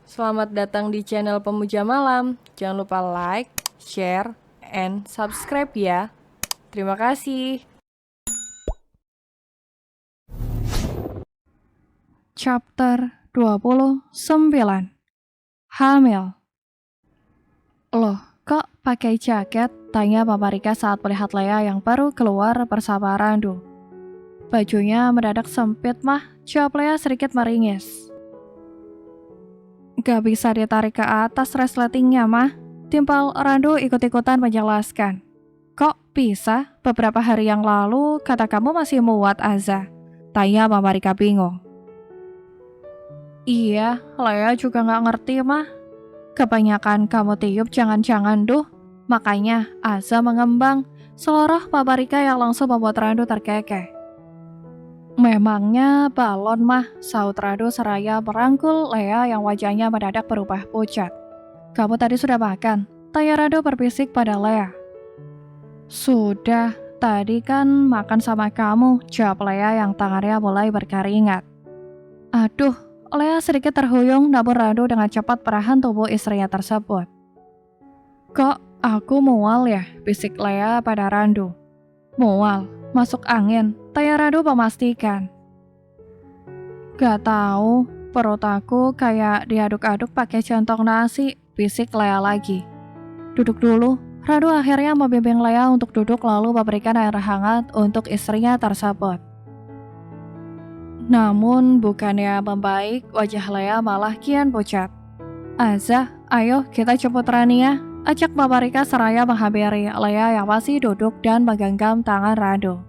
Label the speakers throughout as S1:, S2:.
S1: Selamat datang di channel Pemuja Malam. Jangan lupa like, share, and subscribe ya. Terima kasih.
S2: Chapter 29. Hamil. Loh, kok pakai jaket? Tanya Mama Rika saat melihat Lea yang baru keluar bersama Randu. Bajunya mendadak sempit, Mah. Jawab Lea sedikit meringis. Gak bisa ditarik ke atas resletingnya, Mah. Timpal Randu ikut-ikutan menjelaskan. Kok bisa? Beberapa hari yang lalu kata kamu masih muat, Aza. Tanya Mama Rika bingung. Iya, Lea juga gak ngerti, Mah. Kebanyakan kamu tiup jangan-jangan duh. Makanya Aza mengembang. Seluruh Mama Rika yang langsung membuat Randu terkekeh. Memangnya balon, Mah, saut Randu seraya merangkul Lea yang wajahnya mendadak berubah pucat. Kamu tadi sudah makan? Tanya Randu berbisik pada Lea. Sudah, tadi kan makan sama kamu, jawab Lea yang tangannya mulai berkeringat. Aduh, Lea sedikit terhuyung namun Randu dengan cepat perahan tubuh istrinya tersebut. Kok aku mual ya? Bisik Lea pada Randu. Mual? Masuk angin? Tanya Randu memastikan. Gak tahu, perut aku kayak diaduk-aduk pakai centong nasi, bisik Lea lagi. Duduk dulu. Randu akhirnya membimbing Lea untuk duduk lalu memberikan air hangat untuk istrinya tersebut. Namun bukannya membaik, wajah Lea malah kian pucat. Aza, ayo kita jemput Rania, ajak Mama Rika seraya menghampiri Lea yang masih duduk dan menggenggam tangan Randu.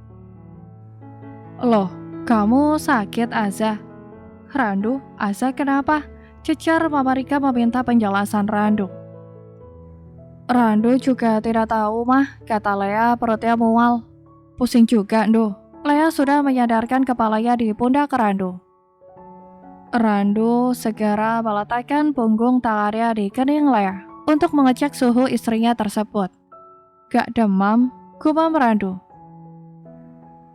S2: Loh, kamu sakit, Aza? Randu, Aza kenapa? Cecar Mama Rika meminta penjelasan Randu. Randu juga tidak tahu, Mah, kata Lea perutnya mual. Pusing juga, Duh. Lea sudah menyadarkan kepalanya di pundak Randu. Randu segera meletakkan punggung tangannya di kening Lea untuk mengecek suhu istrinya tersebut. Gak demam, gumam Randu.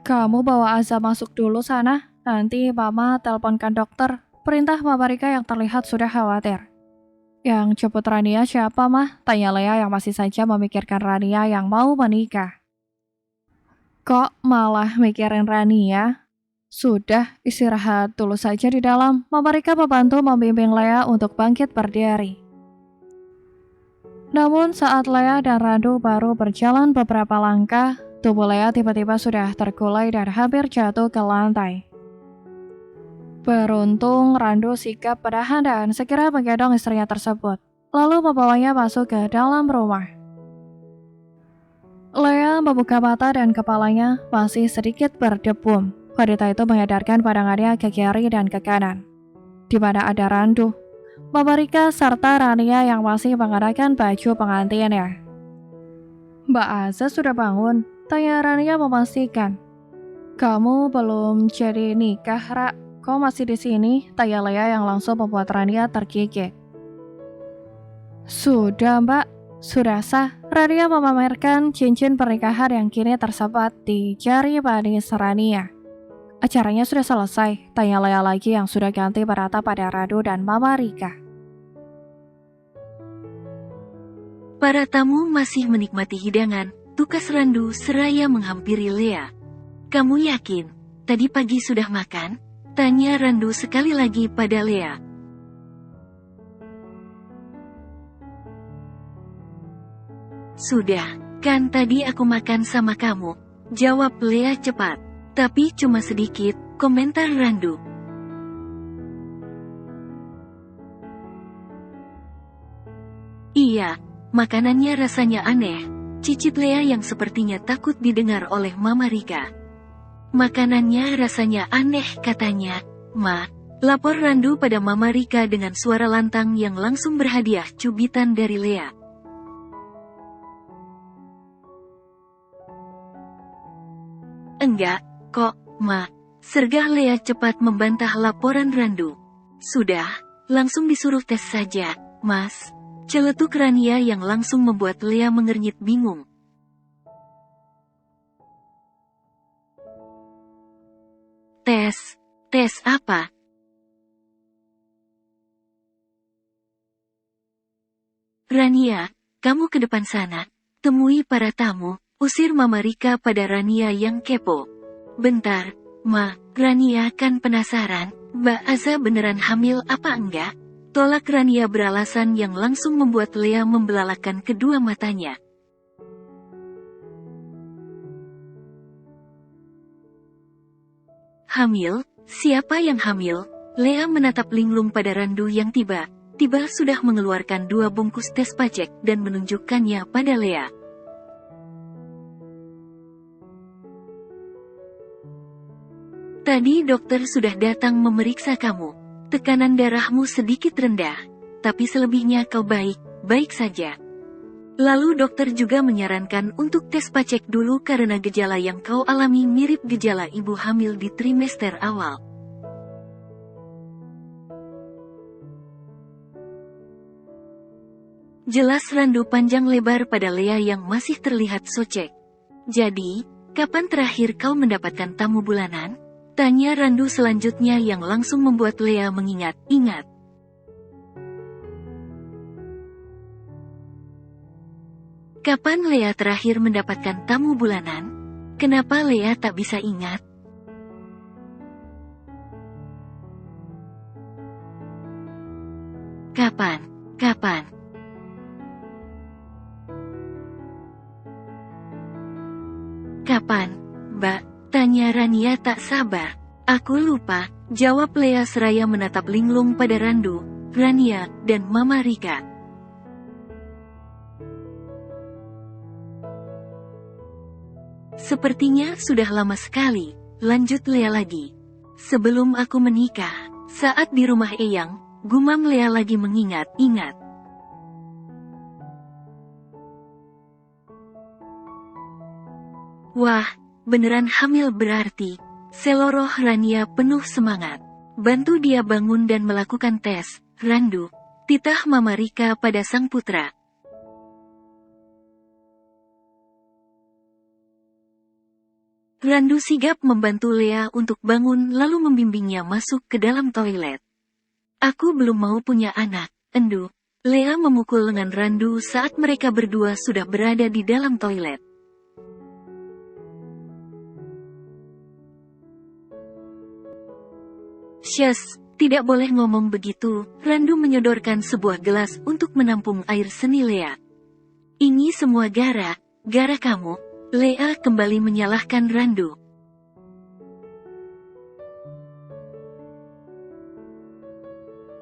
S2: Kamu bawa Aza masuk dulu sana, nanti Mama teleponkan dokter. Perintah Mama Rika yang terlihat sudah khawatir. Yang jemput Rania siapa, Mah? Tanya Lea yang masih saja memikirkan Rania yang mau menikah. Kok malah mikirin Rania? Sudah, istirahat dulu saja di dalam. Mama Rika membantu membimbing Lea untuk bangkit berdiri. Namun saat Lea dan Randu baru berjalan beberapa langkah, tubuh Lea tiba-tiba sudah terkulai dan hampir jatuh ke lantai. Beruntung Randu sigap menahan dan segera menggendong istrinya tersebut, lalu membawanya masuk ke dalam rumah. Lea membuka mata dan kepalanya masih sedikit berdebum. Wanita itu mengedarkan pandangannya ke kiri dan ke kanan, di mana ada Randu, Mama Rika, serta Rania yang masih mengenakan baju pengantinnya. Mbak Aza sudah bangun, tanya Rania memastikan. Kamu belum jadi nikah, Ra? Kau masih di sini? Tanya Lea yang langsung membuat Rania tergigit. Sudah, Mbak. Sudah sah. Rania memamerkan cincin pernikahan yang kini tersebat di jari manis Rania. Acaranya sudah selesai, tanya Lea lagi yang sudah ganti berata pada Radu dan Mama Rika.
S3: Para tamu masih menikmati hidangan, tukas Randu seraya menghampiri Lea. Kamu yakin, tadi pagi sudah makan? Tanya Randu sekali lagi pada Lea. Sudah, kan tadi aku makan sama kamu, jawab Lea cepat. Tapi cuma sedikit, komentar Randu. Iya, makanannya rasanya aneh, cicit Lea yang sepertinya takut didengar oleh Mama Rika. Makanannya rasanya aneh katanya, Ma. Lapor Randu pada Mama Rika dengan suara lantang yang langsung berhadiah cubitan dari Lea. Enggak, kok, Ma. Sergah Lea cepat membantah laporan Randu. Sudah, langsung disuruh tes saja, Mas. Celetuk Rania yang langsung membuat Lea mengernyit bingung. Tes? Tes apa? Rania, kamu ke depan sana. Temui para tamu, usir Mama Rika pada Rania yang kepo. Bentar, Ma, Rania kan penasaran, Mbak Aza beneran hamil apa enggak? Tolak Rania beralasan yang langsung membuat Lea membelalakan kedua matanya. Hamil? Siapa yang hamil? Lea menatap linglung pada Randu yang tiba-tiba sudah mengeluarkan 2 bungkus tes pacek dan menunjukkannya pada Lea. Tadi dokter sudah datang memeriksa kamu. Tekanan darahmu sedikit rendah, tapi selebihnya kau baik saja. Lalu dokter juga menyarankan untuk tes pacek dulu karena gejala yang kau alami mirip gejala ibu hamil di trimester awal. Jelas Randu panjang lebar pada Lea yang masih terlihat socek. Jadi, kapan terakhir kau mendapatkan tamu bulanan? Tanya Randu selanjutnya yang langsung membuat Lea mengingat-ingat. Kapan Lea terakhir mendapatkan tamu bulanan? Kenapa Lea tak bisa ingat? Kapan? Kapan, Mbak? Tanya Rania tak sabar. Aku lupa, jawab Lea seraya menatap linglung pada Randu, Rania, dan Mama Rika. Sepertinya sudah lama sekali, lanjut Lea lagi. Sebelum aku menikah, saat di rumah Eyang, gumam Lea lagi mengingat-ingat. Wah, beneran hamil berarti. Seloroh Rania penuh semangat. Bantu dia bangun dan melakukan tes, Randu. Titah Mama Rika pada sang putra. Randu sigap membantu Lea untuk bangun lalu membimbingnya masuk ke dalam toilet. Aku belum mau punya anak, Endu. Lea memukul lengan Randu saat mereka berdua sudah berada di dalam toilet. Syes, tidak boleh ngomong begitu. Randu menyodorkan sebuah gelas untuk menampung air seni Lea. Ini semua gara kamu. Lea kembali menyalahkan Randu.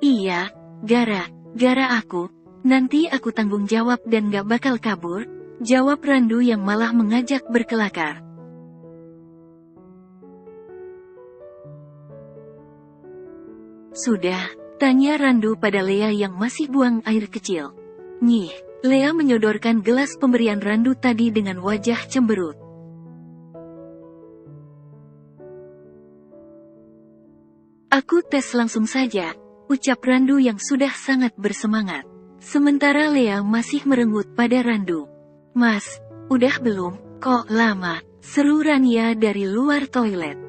S3: Iya, gara aku. Nanti aku tanggung jawab dan gak bakal kabur, jawab Randu yang malah mengajak berkelakar. Sudah, tanya Randu pada Lea yang masih buang air kecil. Nyih, Lea menyodorkan gelas pemberian Randu tadi dengan wajah cemberut. Aku tes langsung saja, ucap Randu yang sudah sangat bersemangat. Sementara Lea masih merenggut pada Randu. Mas, udah belum? Kok lama? Seru Rania dari luar toilet.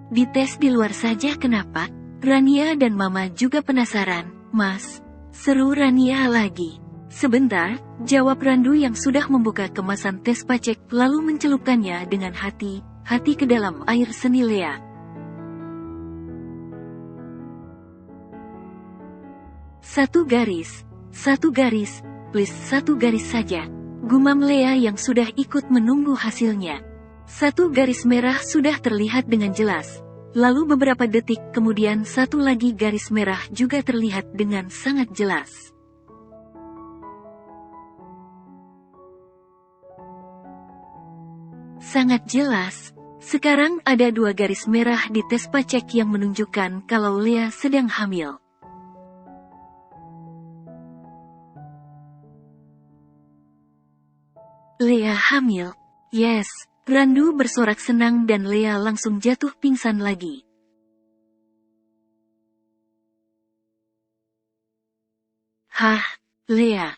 S3: Dites di luar saja kenapa? Rania dan Mama juga penasaran, Mas. Seru Rania lagi. Sebentar, jawab Randu yang sudah membuka kemasan tes pacek lalu mencelupkannya dengan hati ke dalam air seni Lea. Satu garis, please 1 garis saja. Gumam Lea yang sudah ikut menunggu hasilnya. 1 garis merah sudah terlihat dengan jelas. Lalu beberapa detik kemudian 1 lagi garis merah juga terlihat dengan sangat jelas. Sangat jelas. Sekarang ada 2 garis merah di tes pacek yang menunjukkan kalau Lea sedang hamil. Lea hamil? Yes. Randu bersorak senang dan Lea langsung jatuh pingsan lagi. Hah, Lea.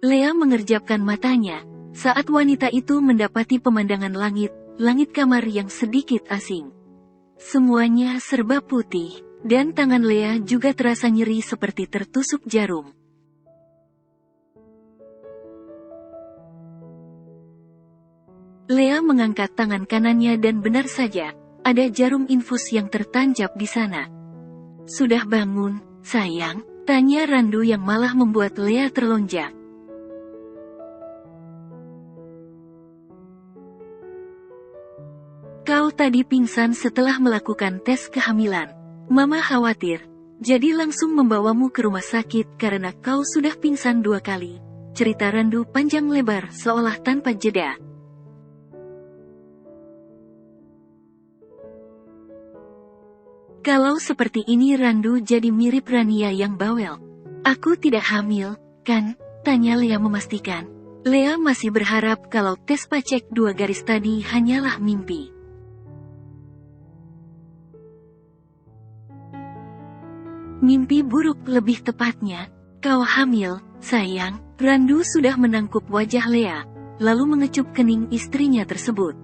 S3: Lea mengerjapkan matanya. saat wanita itu mendapati pemandangan langit kamar yang sedikit asing. Semuanya serba putih, dan tangan Lea juga terasa nyeri seperti tertusuk jarum. Lea mengangkat tangan kanannya dan benar saja, ada jarum infus yang tertancap di sana. "Sudah bangun, sayang?" tanya Randu yang malah membuat Lea terlonjak. "Kau tadi pingsan setelah melakukan tes kehamilan. Mama khawatir, jadi langsung membawamu ke rumah sakit karena kau sudah pingsan 2 kali. Cerita Randu panjang lebar seolah tanpa jeda. Kalau seperti ini Randu jadi mirip Rania yang bawel. "Aku tidak hamil, kan?" tanya Lea memastikan. Lea masih berharap kalau tes pacek 2 garis tadi hanyalah mimpi. "Mimpi buruk lebih tepatnya. Kau hamil, sayang." Randu sudah menangkup wajah Lea, lalu mengecup kening istrinya tersebut.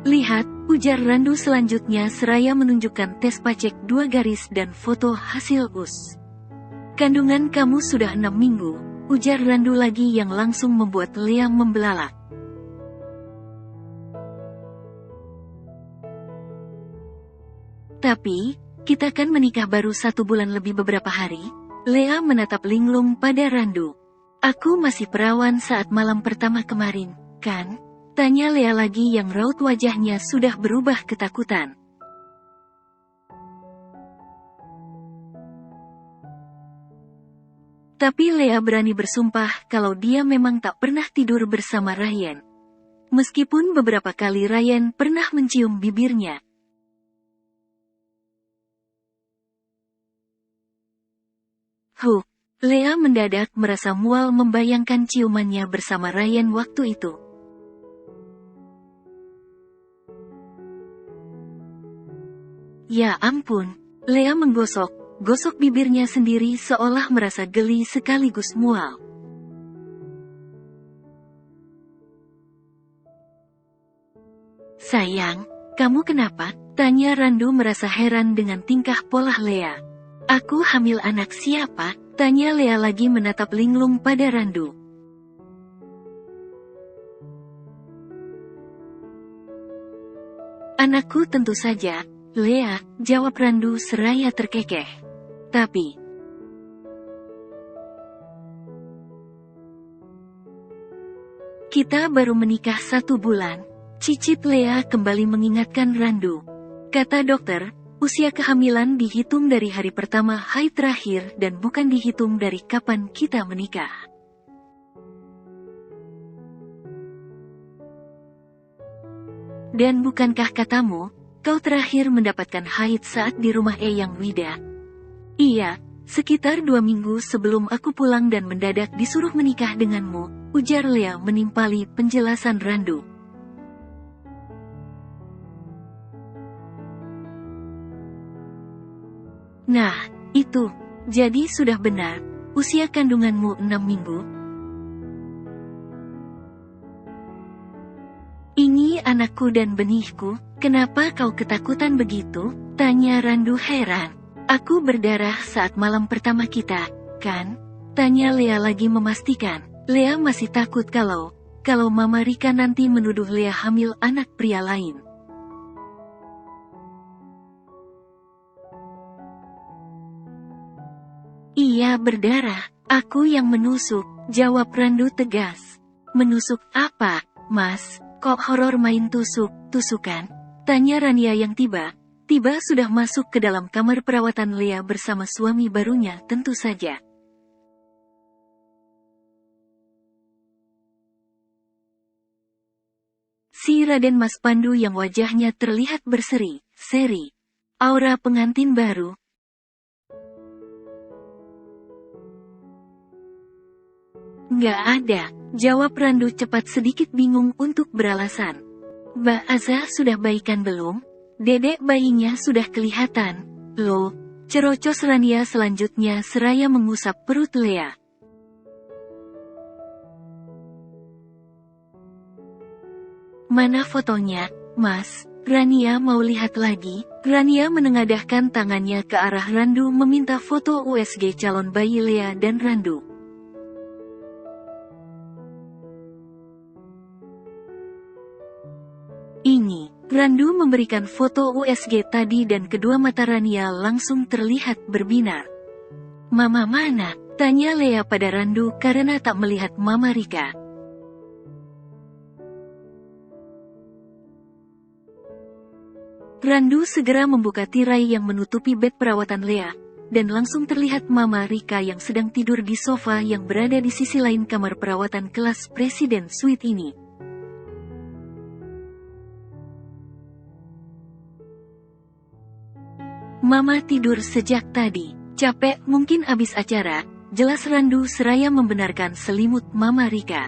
S3: "Lihat," ujar Randu selanjutnya seraya menunjukkan tes pacek 2 garis dan foto hasil US. "Kandungan kamu sudah 6 minggu, ujar Randu lagi yang langsung membuat Lea membelalak. "Tapi, kita kan menikah baru 1 bulan lebih beberapa hari?" Lea menatap linglung pada Randu. "Aku masih perawan saat malam pertama kemarin, kan?" tanya Lea lagi yang raut wajahnya sudah berubah ketakutan. Tapi Lea berani bersumpah kalau dia memang tak pernah tidur bersama Ryan. Meskipun beberapa kali Ryan pernah mencium bibirnya. Lea mendadak merasa mual membayangkan ciumannya bersama Ryan waktu itu. Ya ampun, Lea gosok bibirnya sendiri seolah merasa geli sekaligus mual. "Sayang, kamu kenapa?" tanya Randu merasa heran dengan tingkah pola Lea. "Aku hamil anak siapa?" tanya Lea lagi menatap linglung pada Randu. "Anakku tentu saja, Lea," jawab Randu seraya terkekeh. "Tapi kita baru menikah 1 bulan. Cicit Lea kembali mengingatkan Randu. "Kata dokter, usia kehamilan dihitung dari hari pertama haid terakhir dan bukan dihitung dari kapan kita menikah." "Dan bukankah katamu, kau terakhir mendapatkan haid saat di rumah Eyang Wida?" "Iya, sekitar 2 minggu sebelum aku pulang dan mendadak disuruh menikah denganmu," ujar Lea menimpali penjelasan Randu. "Nah, itu, jadi sudah benar, usia kandunganmu 6 minggu. Ini anakku dan benihku, kenapa kau ketakutan begitu?" tanya Randu heran. "Aku berdarah saat malam pertama kita, kan?" tanya Lea lagi memastikan. Lea masih takut kalau Mama Rika nanti menuduh Lea hamil anak pria lain. "Iya berdarah, aku yang menusuk," jawab Randu tegas. "Menusuk apa, Mas? Kok horor main tusukan?" tanya Rania yang tiba-tiba sudah masuk ke dalam kamar perawatan Lea bersama suami barunya tentu saja. Si Raden Mas Pandu yang wajahnya terlihat berseri-seri. Aura pengantin baru. "Nggak ada," jawab Randu cepat sedikit bingung untuk beralasan. "Mbak Aza sudah baikan belum? Dedek bayinya sudah kelihatan, loh," Cerocos Rania selanjutnya seraya mengusap perut Lea. Mana fotonya, Mas? Rania mau lihat lagi. Rania menengadahkan tangannya ke arah Randu meminta foto USG calon bayi Lea dan Randu. Ini, Randu memberikan foto USG tadi dan kedua mata Rania langsung terlihat berbinar. Mama mana? Tanya Lea pada Randu karena tak melihat Mama Rika. Randu segera membuka tirai yang menutupi bed perawatan Lea, dan langsung terlihat Mama Rika yang sedang tidur di sofa yang berada di sisi lain kamar perawatan kelas Presiden Suite ini. Mama tidur sejak tadi, capek mungkin abis acara, jelas Randu seraya membenarkan selimut Mama Rika.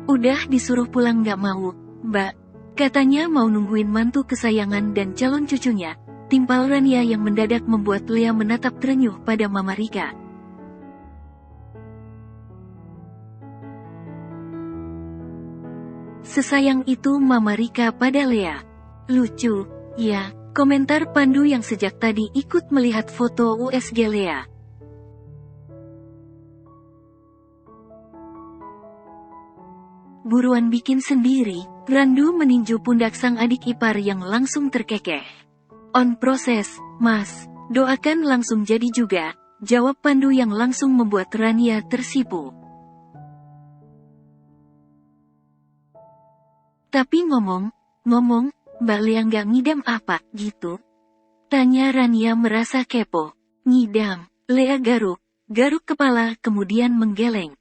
S3: Udah disuruh pulang gak mau, Mbak. Katanya mau nungguin mantu kesayangan dan calon cucunya, timpal Rania yang mendadak membuat Lea menatap terenyuh pada Mama Rika. Sesayang itu Mama Rika pada Lea. Lucu, ya, komentar Pandu yang sejak tadi ikut melihat foto USG Lea. Buruan bikin sendiri. Randu meninju pundak sang adik ipar yang langsung terkekeh. On proses, Mas. Doakan langsung jadi juga, jawab Pandu yang langsung membuat Rania tersipu. Tapi ngomong, Mbak Lea nggak ngidam apa, gitu? Tanya Rania merasa kepo. Ngidam, Lea garuk kepala kemudian menggeleng.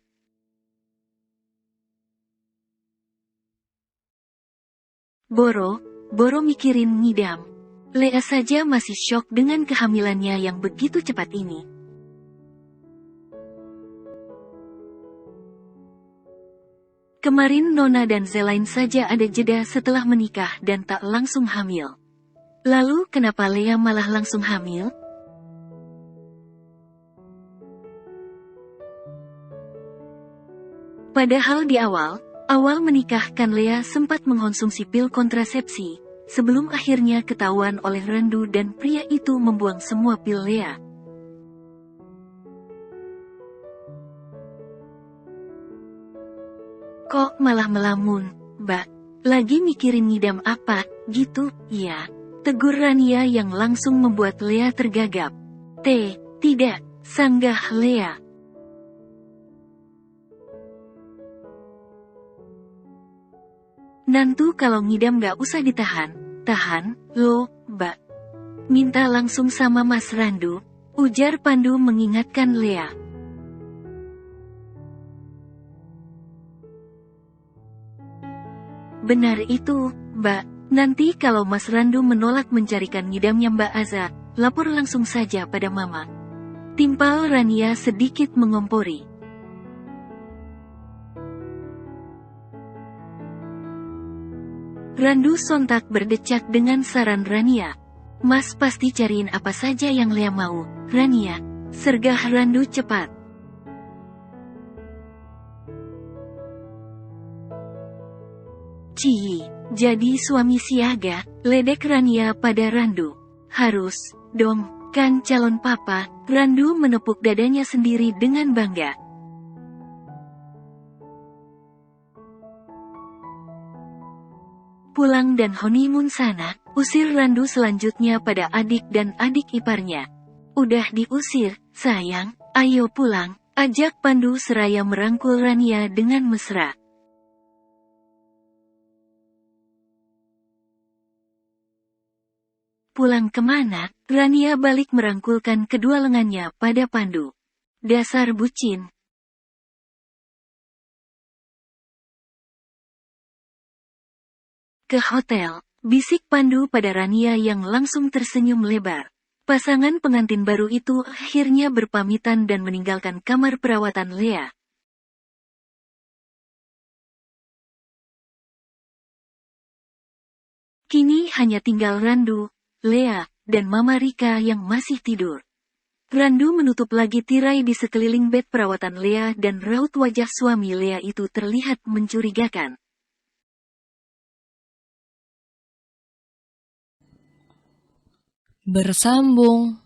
S3: Boro mikirin ngidam. Lea saja masih syok dengan kehamilannya yang begitu cepat ini. Kemarin Nona dan Zelain saja ada jeda setelah menikah dan tak langsung hamil. Lalu kenapa Lea malah langsung hamil? Padahal di awal menikahkan Lea sempat mengkonsumsi pil kontrasepsi, sebelum akhirnya ketahuan oleh Randu dan pria itu membuang semua pil Lea. Kok malah melamun, Mbak? Lagi mikirin ngidam apa, gitu, iya? Tegur Rania yang langsung membuat Lea tergagap. Tidak, sanggah Lea. Nantu kalau ngidam gak usah ditahan, loh, Mbak. Minta langsung sama Mas Randu, ujar Pandu mengingatkan Lea. Benar itu, Mbak. Nanti kalau Mas Randu menolak mencarikan ngidamnya Mbak Aza, lapor langsung saja pada Mama. Timpal Rania sedikit mengompori. Randu sontak berdecak dengan saran Rania. Mas pasti cariin apa saja yang Lea mau, Rania. Sergah Randu cepat. Jadi suami siaga, ledek Rania pada Randu. Harus, dong, kan calon papa. Randu menepuk dadanya sendiri dengan bangga. Pulang dan honeymoon sana, usir Randu selanjutnya pada adik dan adik iparnya. Udah diusir, sayang, ayo pulang, ajak Pandu seraya merangkul Rania dengan mesra. Pulang kemana? Rania balik merangkulkan kedua lengannya pada Pandu. Dasar bucin. Ke hotel, bisik Pandu pada Rania yang langsung tersenyum lebar. Pasangan pengantin baru itu akhirnya berpamitan dan meninggalkan kamar perawatan Lea. Kini hanya tinggal Randu, Lea, dan Mama Rika yang masih tidur. Randu menutup lagi tirai di sekeliling bed perawatan Lea dan raut wajah suami Lea itu terlihat mencurigakan.
S1: Bersambung.